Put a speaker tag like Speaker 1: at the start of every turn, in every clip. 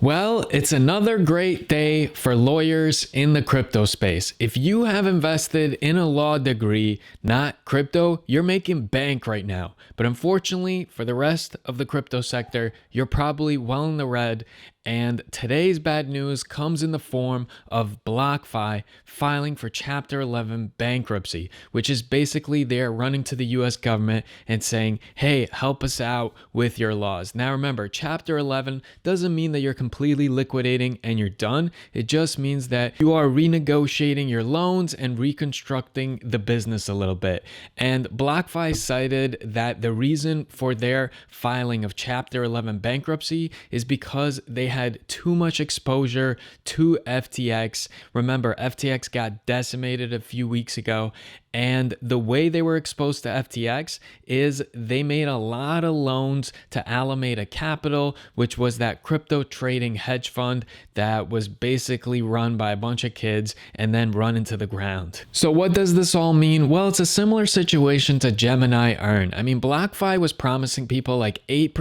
Speaker 1: Well, it's another great day for lawyers in the crypto space. If you have invested in a law degree, not crypto, you're making bank right now. But unfortunately, for the rest of the crypto sector, you're probably well in the red. And today's bad news comes in the form of BlockFi filing for Chapter 11 bankruptcy, which is basically they're running to the US government and saying, hey, help us out with your laws. Now remember, Chapter 11 doesn't mean that you're completely liquidating and you're done. It just means that you are renegotiating your loans and reconstructing the business a little bit. And BlockFi cited that the reason for their filing of Chapter 11 bankruptcy is because they had too much exposure to FTX. Remember, FTX got decimated a few weeks ago, and the way they were exposed to FTX is they made a lot of loans to Alameda Capital, which was that crypto trading hedge fund that was basically run by a bunch of kids and then run into the ground. So what does this all mean? Well, it's a similar situation to Gemini Earn. I mean, BlockFi was promising people like 8%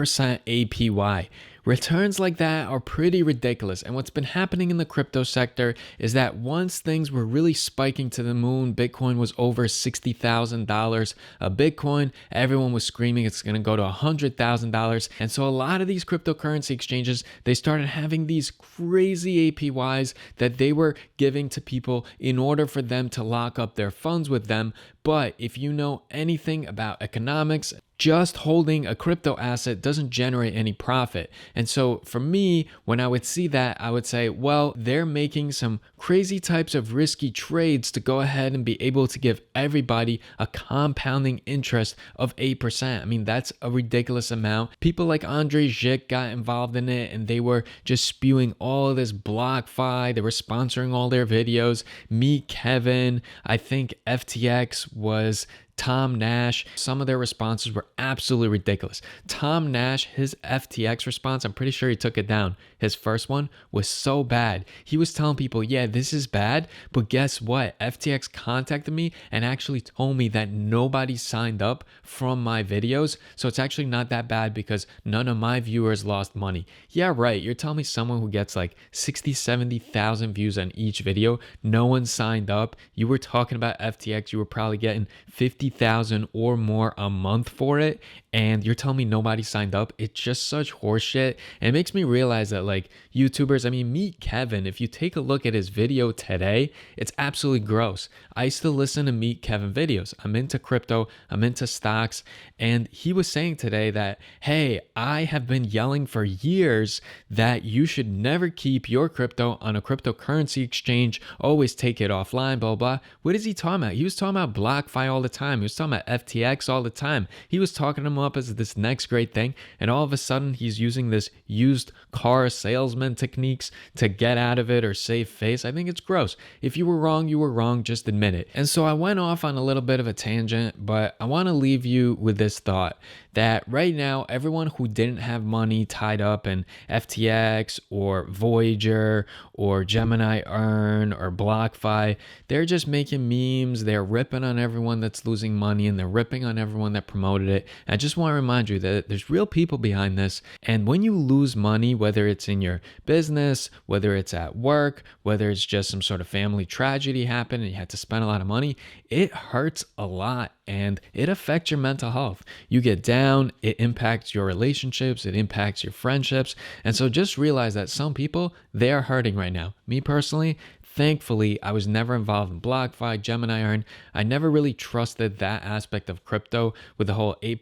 Speaker 1: APY. Returns like that are pretty ridiculous. And what's been happening in the crypto sector is that once things were really spiking to the moon, Bitcoin was over $60,000 a Bitcoin, everyone was screaming it's going to go to $100,000. And so a lot of these cryptocurrency exchanges, they started having these crazy APYs that they were giving to people in order for them to lock up their funds with them. But if you know anything about economics, just holding a crypto asset doesn't generate any profit. And so for me, when I would see that, I would say, well, they're making some crazy types of risky trades to go ahead and be able to give everybody a compounding interest of 8%. I mean, that's a ridiculous amount. People like Andre Zick got involved in it, and they were just spewing all of this BlockFi. They were sponsoring all their videos. Meet Kevin. I think FTX was Tom Nash. Some of their responses were absolutely ridiculous. Tom Nash, his FTX response, I'm pretty sure he took it down. His first one was so bad. He was telling people, yeah, this is bad, but guess what? FTX contacted me and actually told me that nobody signed up from my videos. So it's actually not that bad because none of my viewers lost money. Yeah, right. You're telling me someone who gets like 60, 70,000 views on each video, no one signed up. You were talking about FTX. You were probably getting 50,000 or more a month for it, and you're telling me nobody signed up. It's just such horseshit. And it makes me realize that like YouTubers, I mean, meet Kevin. If you take a look at his video today, it's absolutely gross. I used to listen to Meet Kevin videos. I'm into crypto, I'm into stocks, and he was saying today that, hey, I have been yelling for years that you should never keep your crypto on a cryptocurrency exchange, always take it offline, blah, blah. What is he talking about? He was talking about BlockFi all the time. He was talking about FTX all the time. He was talking them up as this next great thing, and all of a sudden he's using this used car salesman techniques to get out of it or save face. I think it's gross. If you were wrong, you were wrong. Just admit it. And so I went off on a little bit of a tangent, but I want to leave you with this thought that right now, everyone who didn't have money tied up in FTX or Voyager or Gemini Earn or BlockFi, they're just making memes. They're ripping on everyone that's losing money, and they're ripping on everyone that promoted it. And I just want to remind you that there's real people behind this. And when you lose money, whether it's in your business, whether it's at work, whether it's just some sort of family tragedy happened and you had to spend a lot of money, it hurts a lot and it affects your mental health. You get down, it impacts your relationships, it impacts your friendships. And so just realize that some people, they are hurting right now. Me personally, thankfully, I was never involved in BlockFi, Gemini Earn. I never really trusted that aspect of crypto with the whole 8%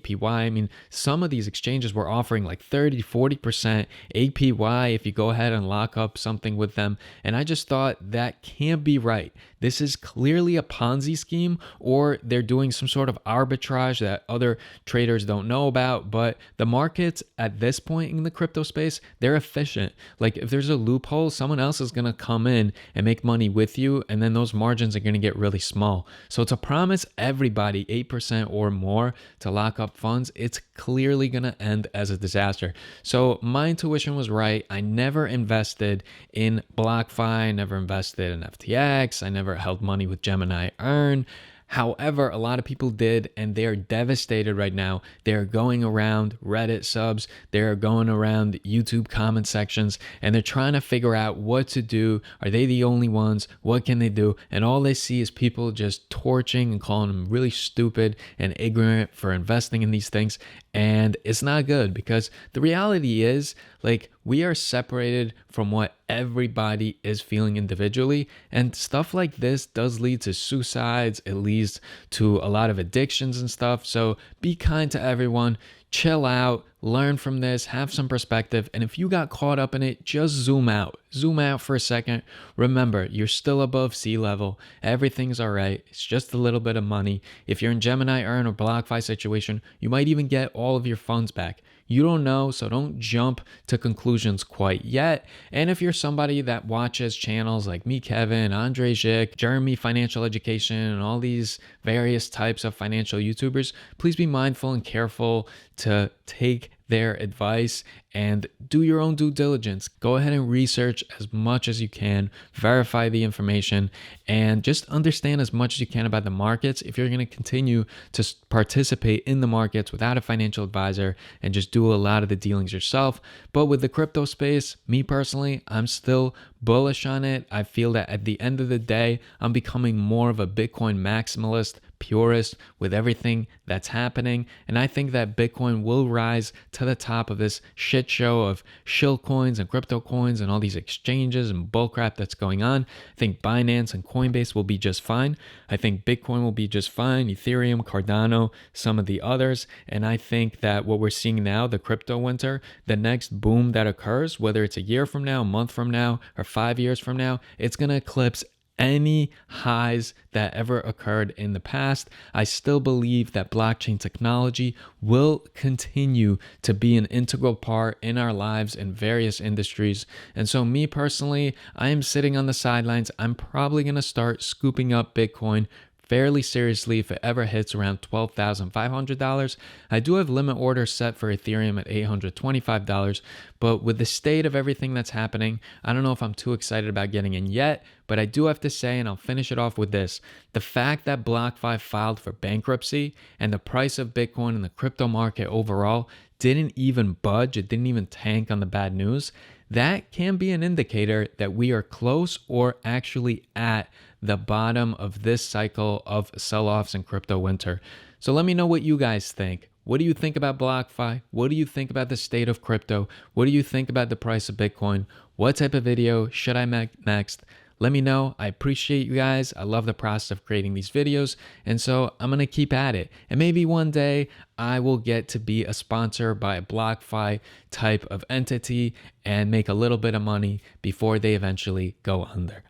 Speaker 1: APY. I mean, some of these exchanges were offering like 30, 40% APY if you go ahead and lock up something with them. And I just thought that can't be right. This is clearly a Ponzi scheme, or they're doing some sort of arbitrage that other traders don't know about. But the markets at this point in the crypto space, they're efficient. Like if there's a loophole, someone else is going to come in and make money with you, and then those margins are going to get really small. So to promise everybody 8% or more to lock up funds, it's clearly going to end as a disaster. So my intuition was right. I never invested in BlockFi, I never invested in FTX, I never held money with Gemini Earn. However, a lot of people did, and they're devastated right now. They're going around Reddit subs, they're going around YouTube comment sections, and they're trying to figure out what to do. Are they the only ones? What can they do? And all they see is people just torching and calling them really stupid and ignorant for investing in these things. And it's not good, because the reality is, like, we are separated from what everybody is feeling individually. And stuff like this does lead to suicides. It leads to a lot of addictions and stuff. So be kind to everyone. Chill out, learn from this, have some perspective. And if you got caught up in it, just zoom out. Zoom out for a second. Remember, you're still above sea level. Everything's all right. It's just a little bit of money. If you're in Gemini Earn or BlockFi situation, you might even get all of your funds back. You don't know, so don't jump to conclusions quite yet. And if you're somebody that watches channels like me, Kevin, Andre Zick, Jeremy Financial Education, and all these various types of financial YouTubers, please be mindful and careful to take their advice and do your own due diligence. Go ahead and research as much as you can, verify the information, and just understand as much as you can about the markets if you're going to continue to participate in the markets without a financial advisor and just do a lot of the dealings yourself. But with the crypto space, me personally, I'm still bullish on it. I feel that at the end of the day, I'm becoming more of a Bitcoin maximalist, purist with everything that's happening. And I think that Bitcoin will rise to the top of this shit show of shill coins and crypto coins and all these exchanges and bullcrap that's going on. I think Binance and Coinbase will be just fine. I think Bitcoin will be just fine. Ethereum, Cardano, some of the others. And I think that what we're seeing now, the crypto winter, the next boom that occurs, whether it's a year from now, a month from now, or 5 years from now, it's going to eclipse any highs that ever occurred in the past. I still believe that blockchain technology will continue to be an integral part in our lives in various industries. And so me personally, I am sitting on the sidelines. I'm probably going to start scooping up Bitcoin fairly seriously if it ever hits around $12,500. I do have limit orders set for Ethereum at $825, but with the state of everything that's happening, I don't know if I'm too excited about getting in yet. But I do have to say, and I'll finish it off with this, the fact that BlockFi filed for bankruptcy and the price of Bitcoin and the crypto market overall didn't even budge, it didn't even tank on the bad news, that can be an indicator that we are close or actually at the bottom of this cycle of sell-offs in crypto winter. So let me know what you guys think. What do you think about BlockFi? What do you think about the state of crypto? What do you think about the price of Bitcoin? What type of video should I make next? Let me know. I appreciate you guys. I love the process of creating these videos. And so I'm going to keep at it. And maybe one day I will get to be a sponsor by a BlockFi type of entity and make a little bit of money before they eventually go under.